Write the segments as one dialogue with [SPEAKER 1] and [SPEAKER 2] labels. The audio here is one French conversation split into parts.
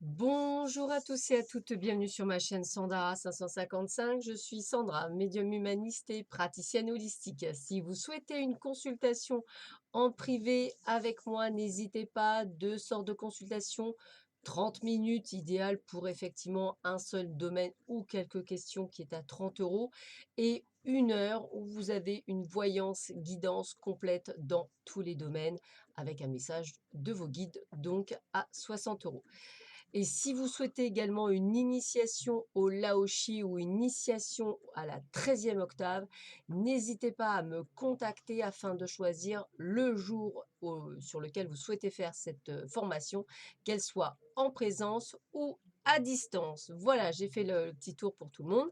[SPEAKER 1] Bonjour à tous et à toutes, bienvenue sur ma chaîne Sandara 555. Je suis Sandra, médium humaniste et praticienne holistique. Si vous souhaitez une consultation en privé avec moi, n'hésitez pas, deux sortes de consultations, 30 minutes idéal pour effectivement un seul domaine ou quelques questions qui est à 30 euros et 1 heure où vous avez une voyance guidance complète dans tous les domaines avec un message de vos guides donc à 60 euros. Et si vous souhaitez également une initiation au Laoshi ou une initiation à la 13e octave, n'hésitez pas à me contacter afin de choisir le jour sur lequel vous souhaitez faire cette formation, qu'elle soit en présence ou à distance. Voilà, j'ai fait le petit tour pour tout le monde.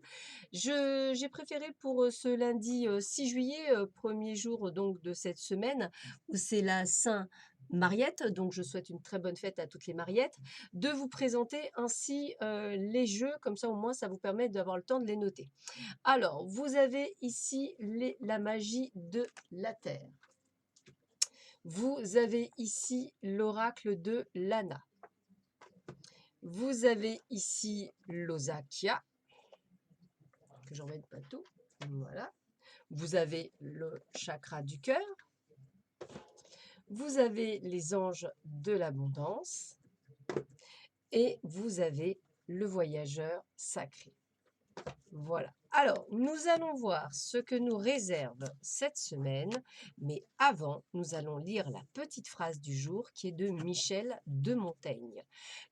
[SPEAKER 1] J'ai préféré pour ce lundi 6 juillet, premier jour donc de cette semaine, où c'est la Saint-Mariette, donc je souhaite une très bonne fête à toutes les Mariettes, de vous présenter ainsi les jeux, comme ça au moins ça vous permet d'avoir le temps de les noter. Alors, vous avez ici la magie de la Terre. Vous avez ici l'oracle de Lana. Vous avez ici l'Osakia, que j'emmène pas tout. Voilà. Vous avez le chakra du cœur. Vous avez les anges de l'abondance. Et vous avez le voyageur sacré. Voilà. Alors, nous allons voir ce que nous réserve cette semaine, mais avant, nous allons lire la petite phrase du jour qui est de Michel de Montaigne.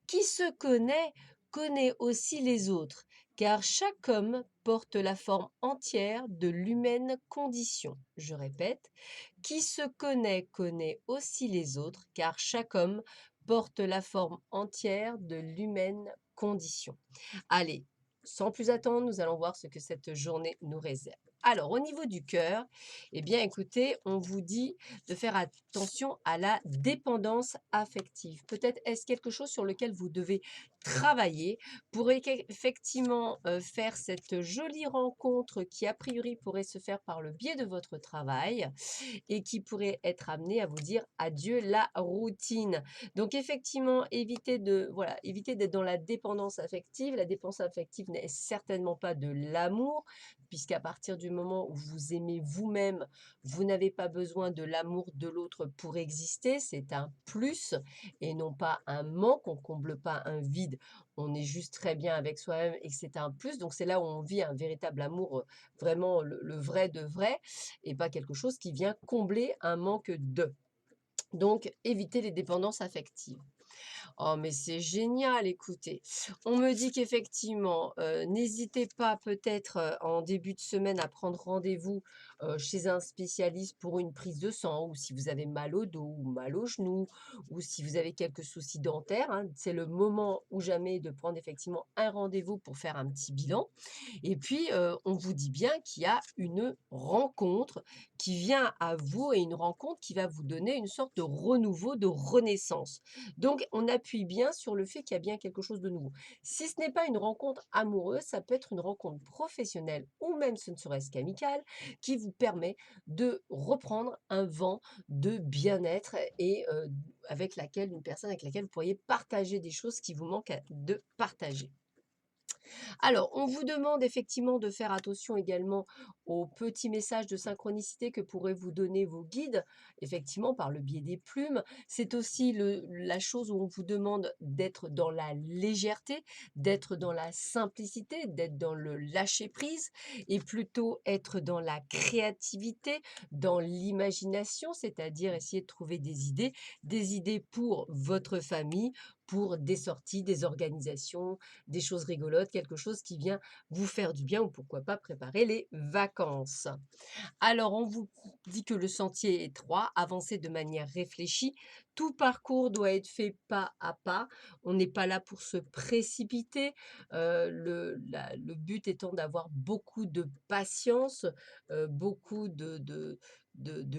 [SPEAKER 1] Qui se connaît, connaît aussi les autres, car chaque homme porte la forme entière de l'humaine condition. Je répète, qui se connaît, connaît aussi les autres, car chaque homme porte la forme entière de l'humaine condition. Allez, sans plus attendre, nous allons voir ce que cette journée nous réserve. Alors, au niveau du cœur, eh bien, écoutez, on vous dit de faire attention à la dépendance affective. Peut-être est-ce quelque chose sur lequel vous devez travailler pour effectivement faire cette jolie rencontre qui, a priori, pourrait se faire par le biais de votre travail et qui pourrait être amené à vous dire adieu la routine. Donc effectivement, évitez d'être dans la dépendance affective. La dépendance affective n'est certainement pas de l'amour, puisqu'à partir du moment où vous aimez vous-même, vous n'avez pas besoin de l'amour de l'autre pour exister. C'est un plus et non pas un manque. On ne comble pas un vide. On est juste très bien avec soi-même et que c'est un plus. Donc c'est là où on vit un véritable amour, vraiment le vrai de vrai, et pas quelque chose qui vient combler un manque de. Donc, évitez les dépendances affectives. Oh, mais c'est génial, écoutez. On me dit qu'effectivement, n'hésitez pas peut-être en début de semaine à prendre rendez-vous chez un spécialiste pour une prise de sang, ou si vous avez mal au dos, ou mal au genou, ou si vous avez quelques soucis dentaires, hein. C'est le moment ou jamais de prendre effectivement un rendez-vous pour faire un petit bilan. Et puis, on vous dit bien qu'il y a une rencontre qui vient à vous et une rencontre qui va vous donner une sorte de renouveau, de renaissance. Donc, on appuie bien sur le fait qu'il y a bien quelque chose de nouveau. Si ce n'est pas une rencontre amoureuse, ça peut être une rencontre professionnelle ou même ce ne serait-ce qu'amicale qui vous permet de reprendre un vent de bien-être et avec laquelle une personne avec laquelle vous pourriez partager des choses qui vous manquent de partager. Alors, on vous demande effectivement de faire attention également aux petits messages de synchronicité que pourraient vous donner vos guides, effectivement par le biais des plumes. C'est aussi la chose où on vous demande d'être dans la légèreté, d'être dans la simplicité, d'être dans le lâcher-prise et plutôt être dans la créativité, dans l'imagination, c'est-à-dire essayer de trouver des idées pour votre famille, pour des sorties, des organisations, des choses rigolotes, quelque chose qui vient vous faire du bien ou pourquoi pas préparer les vacances. Alors, on vous dit que le sentier est étroit, avancez de manière réfléchie. Tout parcours doit être fait pas à pas. On n'est pas là pour se précipiter. Le but étant d'avoir beaucoup de patience, beaucoup de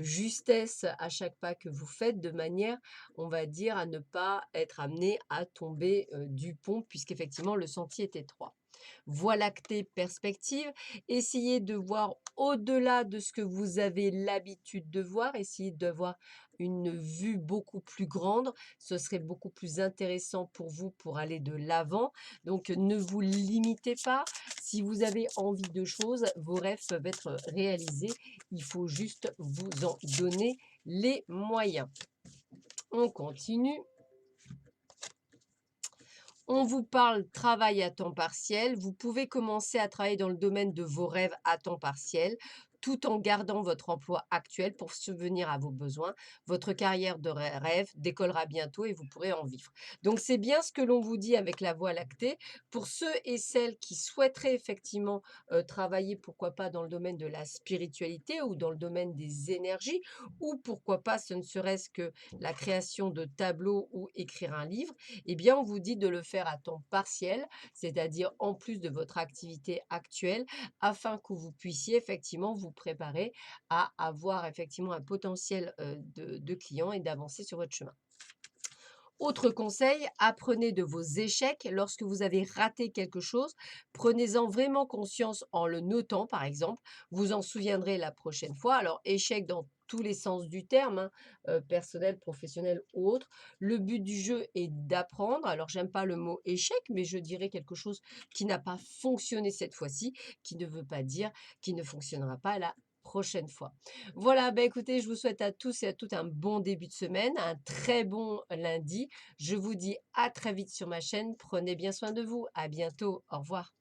[SPEAKER 1] justesse à chaque pas que vous faites, de manière, on va dire, à ne pas être amené à tomber du pont, puisqu'effectivement, le sentier est étroit. Voie lactée, perspective. Essayez de voir au-delà de ce que vous avez l'habitude de voir. Essayez de voir une vue beaucoup plus grande, ce serait beaucoup plus intéressant pour vous pour aller de l'avant. Donc ne vous limitez pas. Si vous avez envie de choses, vos rêves peuvent être réalisés. Il faut juste vous en donner les moyens. On continue. On vous parle travail à temps partiel. Vous pouvez commencer à travailler dans le domaine de vos rêves à temps partiel, tout en gardant votre emploi actuel pour subvenir à vos besoins. Votre carrière de rêve décollera bientôt et vous pourrez en vivre. Donc c'est bien ce que l'on vous dit avec la Voie lactée. Pour ceux et celles qui souhaiteraient effectivement travailler, pourquoi pas dans le domaine de la spiritualité ou dans le domaine des énergies, ou pourquoi pas ce ne serait-ce que la création de tableaux ou écrire un livre, eh bien, on vous dit de le faire à temps partiel, c'est-à-dire en plus de votre activité actuelle, afin que vous puissiez effectivement vous préparer à avoir effectivement un potentiel de clients et d'avancer sur votre chemin. Autre conseil, apprenez de vos échecs. Lorsque vous avez raté quelque chose, prenez-en vraiment conscience en le notant, par exemple. Vous en souviendrez la prochaine fois. Alors, échec dans tous les sens du terme, hein, personnel, professionnel ou autre. Le but du jeu est d'apprendre. Alors, j'aime pas le mot échec, mais je dirais quelque chose qui n'a pas fonctionné cette fois-ci, qui ne veut pas dire qu'il ne fonctionnera pas la prochaine fois. Voilà, bah écoutez, je vous souhaite à tous et à toutes un bon début de semaine, un très bon lundi. Je vous dis à très vite sur ma chaîne. Prenez bien soin de vous. À bientôt. Au revoir.